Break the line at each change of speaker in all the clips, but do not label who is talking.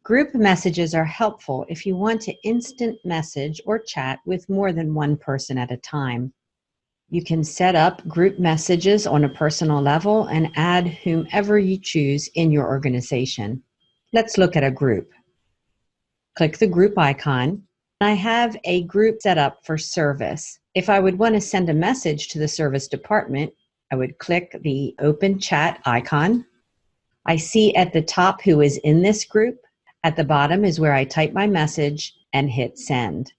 Group messages are helpful if you want to instant message or chat with more than one person at a time. You can set up group messages on a personal level and add whomever you choose in your organization. Let's look at a group. Click the group icon. I have a group set up for service. If I would want to send a message to the service department, I would click the open chat icon. I see at the top who is in this group. At the bottom is where I type my message and hit send.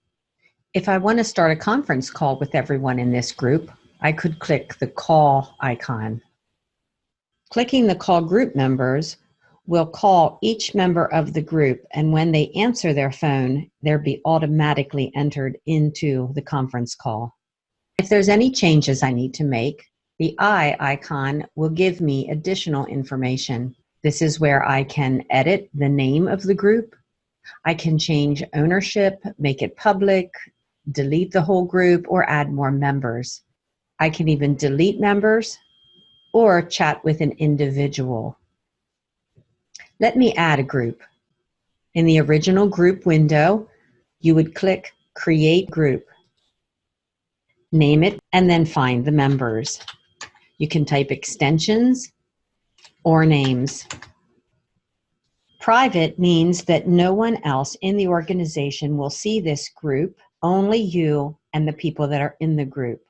If I want to start a conference call with everyone in this group, I could click the call icon. Clicking the call group members will call each member of the group, and when they answer their phone, they'll be automatically entered into the conference call. If there's any changes I need to make, the I icon will give me additional information. This is where I can edit the name of the group. I can change ownership, make it public, delete the whole group, or add more members. I can even delete members or chat with an individual. Let me add a group. In the original group window, you would click Create Group. Name it, and then find the members. You can type extensions or names. Private means that no one else in the organization will see this group, only you and the people that are in the group.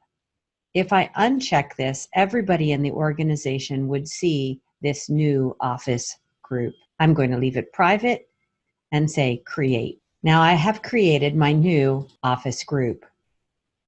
If I uncheck this, everybody in the organization would see this new office group. I'm going to leave it private and say create. Now I have created my new office group.